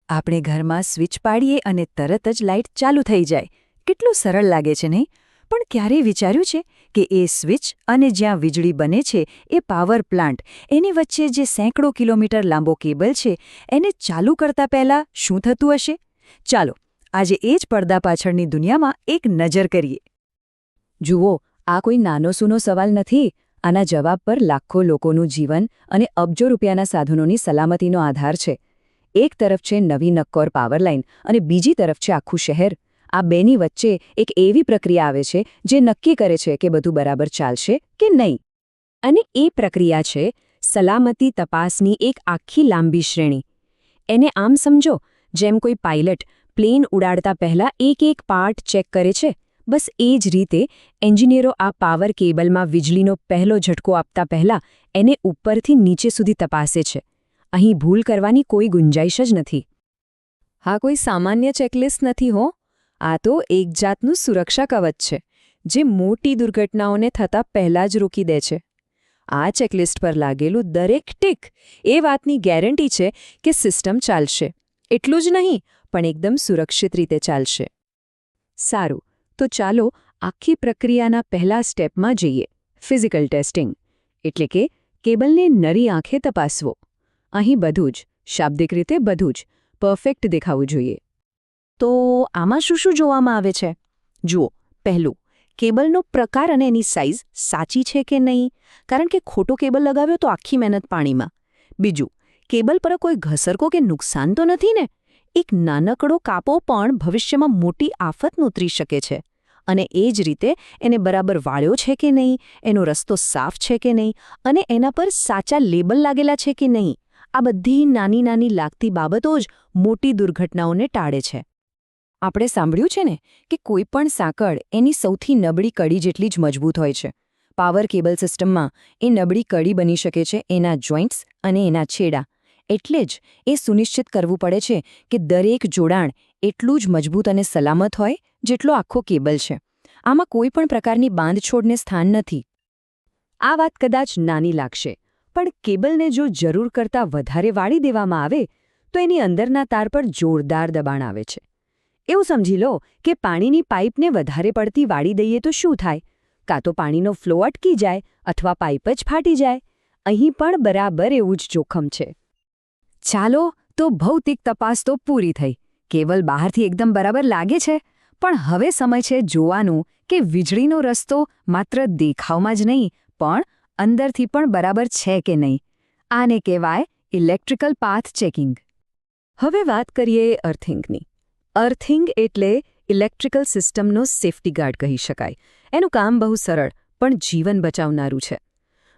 આપણે ઘરમાં સ્વિચ પાડીએ અને તરત જ લાઇટ ચાલુ થઈ જાય. કેટલું સરળ લાગે છે નહીં? પણ ક્યારેય વિચાર્યું છે કે એ સ્વિચ અને જ્યાં વીજળી બને છે એ પાવર પ્લાન્ટ, એની વચ્ચે જે સેંકડો કિલોમીટર લાંબો કેબલ છે, એને ચાલુ કરતા પહેલાં શું થતું હશે? ચાલો આજે એ જ પડદા પાછળની દુનિયામાં એક નજર કરીએ. જુઓ, આ કોઈ નાનો સૂનો સવાલ નથી. આના જવાબ પર લાખો લોકોનું જીવન અને અબજો રૂપિયાના સાધનોની સલામતીનો આધાર છે. એક તરફ છે નવી નક્કોર પાવર લાઇન અને બીજી તરફ છે આખું શહેર. આ બેની વચ્ચે એક એવી પ્રક્રિયા આવે છે જે નક્કી કરે છે કે બધું બરાબર ચાલશે કે નહીં. અને એ પ્રક્રિયા છે સલામતી તપાસની એક આખી લાંબી શ્રેણી. એને આમ સમજો જેમ કોઈ પાયલટ પ્લેન ઉડાડતા પહેલાં એક પાર્ટ ચેક કરે છે. બસ એ જ રીતે એન્જિનિયરો આ પાવર કેબલમાં વીજળીનો પહેલો ઝટકો આપતા પહેલાં એને ઉપરથી નીચે સુધી તપાસે છે. અહીં ભૂલ કરવાની કોઈ ગુંજાઈશ જ નથી. હા, કોઈ સામાન્ય ચેકલિસ્ટ નથી હો. આ તો એક જાતનું સુરક્ષા કવચ છે જે મોટી દુર્ઘટનાઓને થતાં પહેલાં જ રોકી દે છે. આ ચેકલિસ્ટ પર લાગેલું દરેક ટીક એ વાતની ગેરંટી છે કે સિસ્ટમ ચાલશે. એટલું જ નહીં, પણ એકદમ સુરક્ષિત રીતે ચાલશે. સારું, તો ચાલો આખી પ્રક્રિયાના પહેલા સ્ટેપમાં જઈએ. ફિઝિકલ ટેસ્ટિંગ, એટલે કે કેબલને નરી આંખે તપાસવો. અહીં બધું જ, શાબ્દિક રીતે બધું જ, પરફેક્ટ દેખાવું જોઈએ. તો આમાં શું જોવામાં આવે છે? જુઓ, પહેલું, કેબલનો પ્રકાર અને એની સાઇઝ સાચી છે કે નહીં, કારણ કે ખોટો કેબલ લગાવ્યો તો આખી મહેનત પાણીમાં. બીજું, કેબલ પર કોઈ ઘસરકો કે નુકસાન તો નથી ને? એક નાનકડો કાપો પણ ભવિષ્યમાં મોટી આફત નોતરી શકે છે. અને એ જ રીતે એને બરાબર વાળ્યો છે કે નહીં, એનો રસ્તો સાફ છે કે નહીં, અને એના પર સાચા લેબલ લાગેલા છે કે નહીં. આ બધી નાની નાની લાગતી બાબતો જ મોટી દુર્ઘટનાઓને ટાળે છે. આપણે સાંભળ્યું છે ને કે કોઈ પણ સાંકળ એની સૌથી નબળી કડી જેટલી જ મજબૂત હોય છે. પાવર કેબલ સિસ્ટમમાં એ નબળી કડી બની શકે છે એના જોઇન્ટ્સ અને એના છેડા. એટલે જ એ સુનિશ્ચિત કરવું પડે છે કે દરેક જોડાણ એટલું જ મજબૂત અને સલામત હોય જેટલો આખો કેબલ છે. આમાં કોઈ પણ પ્રકારની બાંધછોડને સ્થાન નથી. આ વાત કદાચ નાની લાગશે, પણ કેબલને જો જરૂર કરતાં વધારે વાળી દેવામાં આવે તો એની અંદરના તાર પર જોરદાર દબાણ આવે છે. એવું સમજી લો કે પાણીની પાઇપને વધારે પડતી વાળી દઈએ તો શું થાય? કાં તો પાણીનો ફ્લો અટકી જાય અથવા પાઇપ જ ફાટી જાય. અહીં પણ બરાબર એવું જ જોખમ છે. ચાલો, તો ભૌતિક તપાસ તો પૂરી થઈ. કેબલ બહારથી એકદમ બરાબર લાગે છે, પણ હવે સમય છે જોવાનું કે વીજળીનો રસ્તો માત્ર દેખાવમાં જ નહીં, પણ અંદરથી પણ બરાબર છે કે નહીં. આને કહેવાય ઇલેક્ટ્રિકલ પાથ ચેકિંગ. હવે વાત કરીએ અર્થિંગની. અર્થિંગ એટલે ઇલેક્ટ્રિકલ સિસ્ટમનો સેફ્ટી ગાર્ડ કહી શકાય. એનું કામ બહુ સરળ પણ જીવન બચાવનારું છે.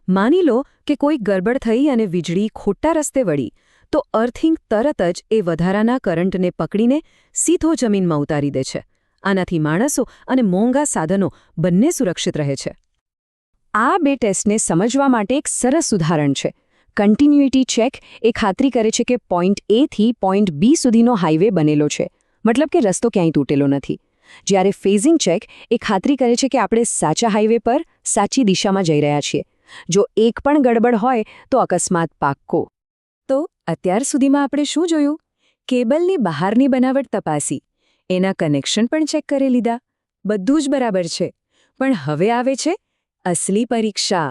માની લો કે કોઈ ગરબડ થઈ અને વીજળી ખોટા રસ્તે વળી, તો અર્થિંગ તરત જ એ વધારાના કરંટને પકડીને સીધો જમીનમાં ઉતારી દે છે. આનાથી માણસો અને મોંઘા સાધનો બંને સુરક્ષિત રહે છે. આ બે ટેસ્ટને સમજવા માટે એક સરસ ઉદાહરણ છે. કન્ટિન્યુઇટી ચેક એ ખાતરી કરે છે કે પોઈન્ટ A થી પોઈન્ટ B સુધીનો હાઇવે બનેલો છે, મતલબ કે રસ્તો ક્યાંય તૂટેલો નથી. જ્યારે ફેઝિંગ ચેક એ ખાતરી કરે છે કે આપણે સાચા હાઇવે પર સાચી દિશામાં જઈ રહ્યા છીએ. જો એક પણ ગડબડ હોય તો અકસ્માત પાક્કો. તો અત્યાર સુધીમાં આપણે શું જોયું? કેબલની બહારની બનાવટ તપાસી, એના કનેક્શન પણ ચેક કરી લીધા. બધું જ બરાબર છે. પણ હવે આવે છે અસલી પરીક્ષા.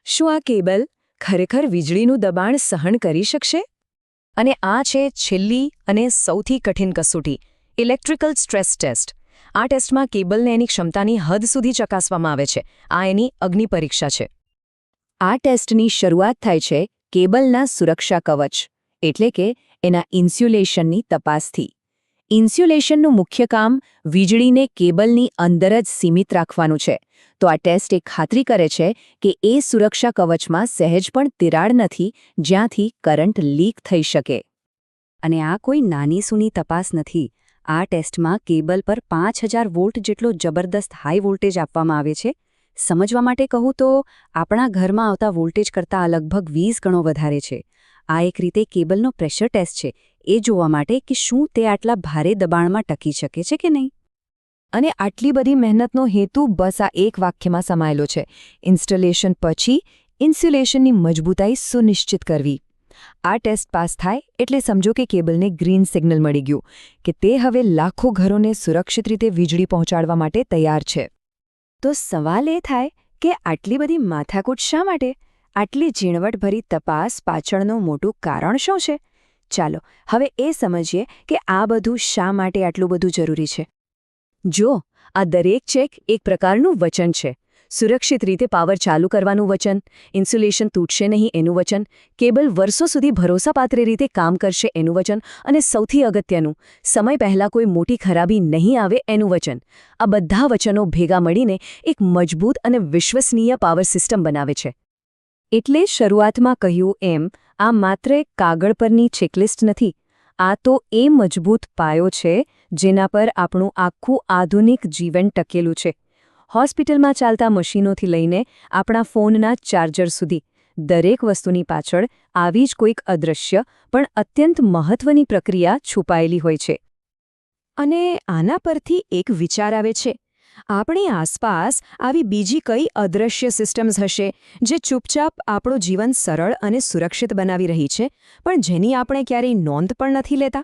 શું આ કેબલ ખરેખર વીજળીનું દબાણ સહન કરી શકશે? અને આ છે છેલ્લી અને સૌથી કઠિન કસોટી, ઇલેક્ટ્રિકલ સ્ટ્રેસ ટેસ્ટ. આ ટેસ્ટમાં કેબલને એની ક્ષમતાની હદ સુધી ચકાસવામાં આવે છે. આ એની અગ્નિ પરીક્ષા છે. આ ટેસ્ટની શરૂઆત થાય છે કેબલના સુરક્ષા કવચ, એટલે કે એના ઇન્સ્યુલેશનની તપાસથી. ઇન્સ્યુલેશનનું મુખ્ય કામ વીજળીને કેબલની અંદર જ સીમિત રાખવાનું છે. તો આ ટેસ્ટ એક ખાતરી કરે છે કે એ સુરક્ષા કવચમાં સહેજ પણ તિરાડ નથી જ્યાંથી કરંટ લીક થઈ શકે. અને આ કોઈ નાની સૂની તપાસ નથી. આ ટેસ્ટમાં કેબલ પર 5000 વોલ્ટ જેટલો જબરદસ્ત હાઈ વોલ્ટેજ આપવામાં આવે છે. સમજવા માટે કહું તો આપણા ઘરમાં આવતા વોલ્ટેજ કરતાં લગભગ 20 ગણો વધારે છે. આ એક રીતે કેબલનો પ્રેશર ટેસ્ટ છે, એ જોવા માટે કે શું તે આટલા ભારે દબાણમાં ટકી શકે છે કે નહીં. અને આટલી બધી મહેનતનો હેતુ બસ આ એક વાક્યમાં સમાયેલો છે: ઇન્સ્ટોલેશન પછી ઇન્સ્યુલેશનની મજબૂતાઈ સુનિશ્ચિત કરવી. આ ટેસ્ટ પાસ થાય એટલે સમજો કે કેબલને ગ્રીન સિગ્નલ મળી ગયું કે તે હવે લાખો ઘરોને સુરક્ષિત રીતે વીજળી પહોંચાડવા માટે તૈયાર છે. તો સવાલ એ થાય કે આટલી બધી માથાકૂટ શા માટે? આટલી ઝીણવટભરી તપાસ પાછળનું મોટું કારણ શું છે? ચાલો હવે એ સમજીએ કે આ બધું શા માટે આટલું બધું જરૂરી છે. જો આ દરેક ચેક એક પ્રકારનું વચન છે. સુરક્ષિત રીતે પાવર ચાલુ કરવાનું વચન, ઇન્સ્યુલેશન તૂટશે નહીં એનું વચન, કેબલ વર્ષો સુધી ભરોસાપાત્ર રીતે કામ કરશે એનું વચન અને સૌથી અગત્યનું, સમય પહેલાં કોઈ મોટી ખરાબી નહીં આવે એનું વચન. આ બધા વચનો ભેગા મળીને એક મજબૂત અને વિશ્વસનીય પાવર સિસ્ટમ બનાવે છે. એટલે શરૂઆતમાં કહ્યું એમ, આ માત્ર એક કાગળ પરની ચેકલિસ્ટ નથી. આ તો એ મજબૂત પાયો છે જેના પર આપણું આખું આધુનિક જીવન ટકેલું છે. હોસ્પિટલમાં ચાલતા મશીનોથી લઈને આપણા ફોનના ચાર્જર સુધી દરેક વસ્તુની પાછળ આવી જ કોઈક અદૃશ્ય પણ અત્યંત મહત્વની પ્રક્રિયા છુપાયેલી હોય છે. અને આના પરથી એક વિચાર આવે છે, આપણી આસપાસ આવી બીજી કઈ અદૃશ્ય સિસ્ટમ્સ હશે જે ચૂપચાપ આપણું જીવન સરળ અને સુરક્ષિત બનાવી રહી છે, પણ જેની આપણે ક્યારેય નોંધ પણ નથી લેતા?